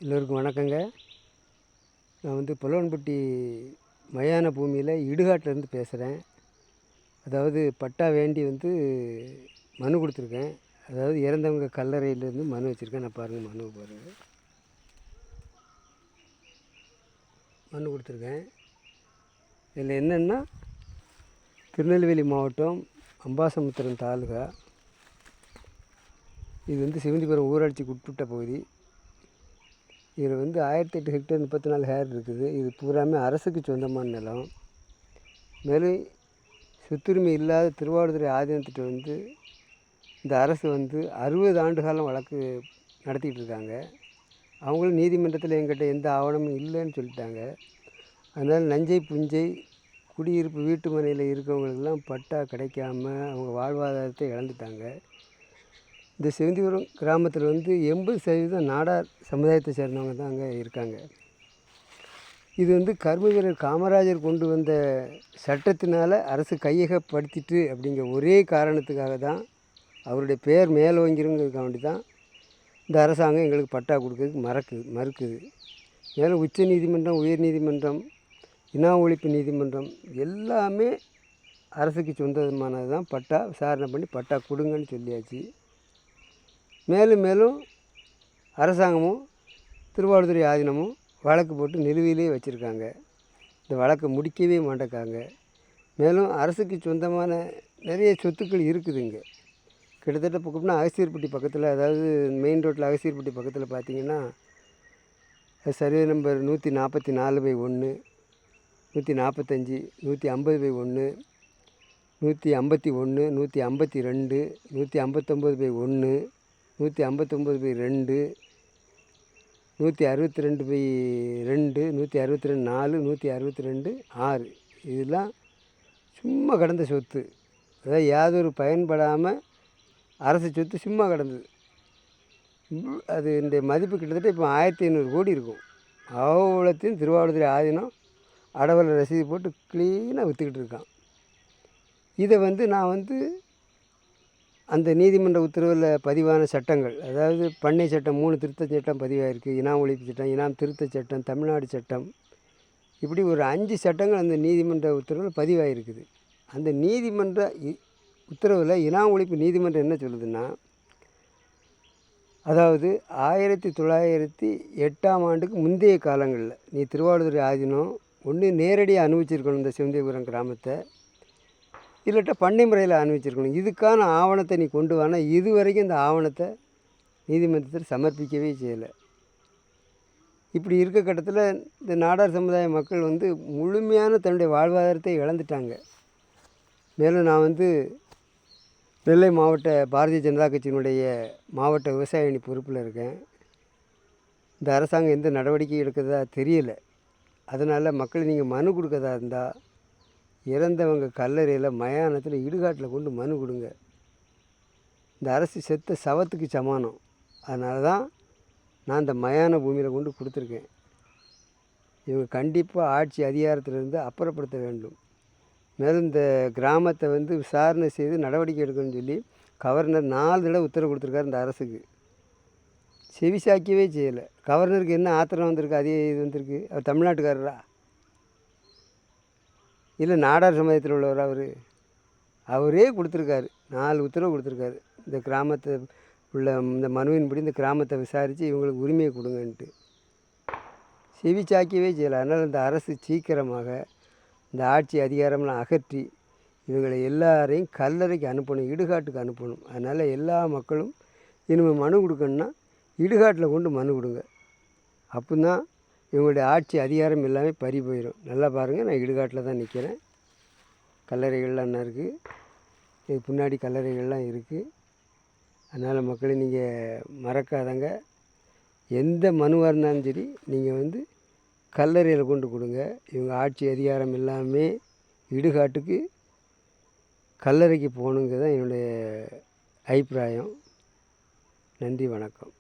எல்லோருக்கும் வணக்கங்க. நான் புலவன்பட்டி மயான பூமியில் இடுகாட்டிலேருந்து பேசுகிறேன். அதாவது பட்டா வேண்டி மனு கொடுத்துருக்கேன். அதாவது இறந்தவங்க கல்லறையிலேருந்து மனு வச்சுருக்கேன். நான் பாருங்கள், மனு பாருங்கள். மனு கொடுத்துருக்கேன். இதில் என்னென்னா, திருநெல்வேலி மாவட்டம் அம்பாசமுத்திரம் தாலுகா. இது சிவந்திபுரம் ஊராட்சிக்கு உட்பட்ட பகுதி. இதில் 1008 ஹெக்டேர் 34 ஹேர் இருக்குது. இது பூராமே அரசுக்கு சொந்தமான நிலம். மேலும் சொத்துரிமை இல்லாத திருவாவடுதுறை ஆதீனத்திட்ட இந்த அரசு 60 ஆண்டு காலம் வழக்கு நடத்திக்கிட்டு இருக்காங்க. அவங்களும் நீதிமன்றத்தில் எங்கிட்ட எந்த ஆவணமும் இல்லைன்னு சொல்லிட்டாங்க. அதனால் நஞ்சை புஞ்சை குடியிருப்பு வீட்டு மனையில் இருக்கவங்களுக்கெல்லாம் பட்டா கிடைக்காம அவங்க வாழ்வாதாரத்தை இழந்துட்டாங்க. இந்த சிவந்திபுரம் கிராமத்தில் 80% நாடார் சமுதாயத்தை சேர்ந்தவங்க தான் அங்கே இருக்காங்க. இது கர்ம வீரர் காமராஜர் கொண்டு வந்த சட்டத்தினால் அரசு கையகப்படுத்திட்டு அப்படிங்கிற ஒரே காரணத்துக்காக தான், அவருடைய பெயர் மேலோங்கிறதுக்காக வேண்டி தான் இந்த அரசாங்கம் எங்களுக்கு பட்டா கொடுக்கறதுக்கு மறுக்குது. மேலும் உச்ச நீதிமன்றம், உயர் நீதிமன்றம், இனா ஒழிப்பு நீதிமன்றம் எல்லாமே அரசுக்கு சொந்தமானது தான். பட்டா விசாரணை பண்ணி பட்டா கொடுங்கன்னு சொல்லியாச்சு. மேலும் அரசாங்கமும் திருவாவடுதுறை ஆதீனமும் வழக்கு போட்டு நிலுவையிலே வச்சுருக்காங்க. இந்த வழக்கை முடிக்கவே மாட்டேக்காங்க. மேலும் அரசுக்கு சொந்தமான நிறைய சொத்துக்கள் இருக்குதுங்க. கிட்டத்தட்ட பக்கம்னா அகஸ்தியர்பட்டி பக்கத்தில், அதாவது மெயின் ரோட்டில் அகஸ்தியர்பட்டி பக்கத்தில் பார்த்திங்கன்னா, சர்வே நம்பர் 144/1, 145, 150/1, 151, 152, 159/1, 159/2, 162/2, 162/4, 162/6 இதெல்லாம் சும்மா கிடந்த சொத்து. அதாவது யாதொரு பயன்படாமல் அரசு சொத்து சும்மா கிடந்தது. அது இந்த மதிப்பு கிட்டத்தட்ட இப்போ 1500 கோடி இருக்கும். அவ்வளோத்தையும் திருவாவடுதுறை ஆதீனம் அடவலை ரசீது போட்டு க்ளீனாக விற்றுக்கிட்டு இருக்கான். இதை நான் அந்த நீதிமன்ற உத்தரவில் பதிவான சட்டங்கள், அதாவது பண்ணை சட்டம் 3 திருத்த சட்டம் பதிவாயிருக்கு, இனாம் ஒழிப்பு சட்டம், இனாம் திருத்த சட்டம், தமிழ்நாடு சட்டம், இப்படி ஒரு 5 சட்டங்கள் அந்த நீதிமன்ற உத்தரவில் பதிவாயிருக்குது. அந்த நீதிமன்ற உத்தரவில் இனாம் ஒழிப்பு நீதிமன்றம் என்ன சொல்லுதுன்னா, அதாவது 1908ஆம் ஆண்டுக்கு முந்தைய காலங்களில் நீ திருவாவடுதுறை ஆதீனம் ஒன்று நேரடியாக அனுபவிச்சிருக்கணும் இந்த சிவந்திபுரம் கிராமத்தை, இல்லாட்ட பண்ணை முறையில் அனுபவிச்சிருக்கணும். இதுக்கான ஆவணத்தை நீ கொண்டு வானா, இது வரைக்கும் இந்த ஆவணத்தை நீதிமன்றத்தில் சமர்ப்பிக்கவே செய்யலை. இப்படி இருக்க கட்டத்தில் இந்த நாடார் சமுதாய மக்கள் முழுமையான தன்னுடைய வாழ்வாதாரத்தை இழந்துட்டாங்க. மேலும் நான் நெல்லை மாவட்ட பாரதிய ஜனதா கட்சியினுடைய மாவட்ட விவசாய அணி பொறுப்பில் இருக்கேன். இந்த அரசாங்கம் எந்த நடவடிக்கை எடுக்கிறதா தெரியலை. அதனால் மக்கள் நீங்கள் மனு கொடுக்கறதா இருந்தால் இறந்தவங்க கல்லறையில் மயானத்தில் இடுகாட்டில் கொண்டு மனு கொடுங்க. இந்த அரசு செத்த சவத்துக்கு சமானம். அதனால தான் நான் இந்த மயான பூமியில் கொண்டு கொடுத்துருக்கேன். இவங்க கண்டிப்பாக ஆட்சி அதிகாரத்திலிருந்து அப்புறப்படுத்த வேண்டும். மேலும் இந்த கிராமத்தை விசாரணை செய்து நடவடிக்கை எடுக்கணும்னு சொல்லி கவர்னர் 4 தடவை உத்தரவு கொடுத்துருக்காரு இந்த அரசுக்கு. செவிசாய்க்கவே செய்யலை. கவர்னருக்கு என்ன ஆத்திரம் வந்திருக்கு, அதே இது வந்திருக்கு. அவர் தமிழ்நாட்டுக்காரரா இல்லை நாடார் சமுதாயத்தில் உள்ளவர்? அவரே கொடுத்துருக்காரு, 4 உத்தரவு கொடுத்துருக்காரு. இந்த கிராமத்தை உள்ள இந்த மனுவின்படி இந்த கிராமத்தை விசாரித்து இவங்களுக்கு உரிமையை கொடுங்கன்ட்டு. செவிச்சாய்க்கவே செய்யலை. அதனால் இந்த அரசு சீக்கிரமாக இந்த ஆட்சி அதிகாரம்லாம் அகற்றி இவங்களை எல்லாரையும் கல்லறைக்கு அனுப்பணும், இடுகாட்டுக்கு அனுப்பணும். அதனால் எல்லா மக்களும் இனிமேல் மனு கொடுக்கணுன்னா இடுகாட்டில் கொண்டு மனு கொடுங்க. அப்படின்னா இவங்களுடைய ஆட்சி அதிகாரம் எல்லாமே பறி போயிடும். நல்லா பாருங்கள், நான் இடுகாட்டில் தான் நிற்கிறேன். கல்லறைகள்லாம் இருக்குது, இது பின்னாடி கல்லறைகள்லாம் இருக்குது. அதனால் மக்களை நீங்கள் மறக்காதங்க. எந்த மனுவாக இருந்தாலும் சரி நீங்கள் கல்லறையில் கொண்டு கொடுங்க. இவங்க ஆட்சி அதிகாரம் எல்லாமே இடுகாட்டுக்கு கல்லறைக்கு போகணுங்கிறது தான் என்னுடைய அபிப்பிராயம். நன்றி, வணக்கம்.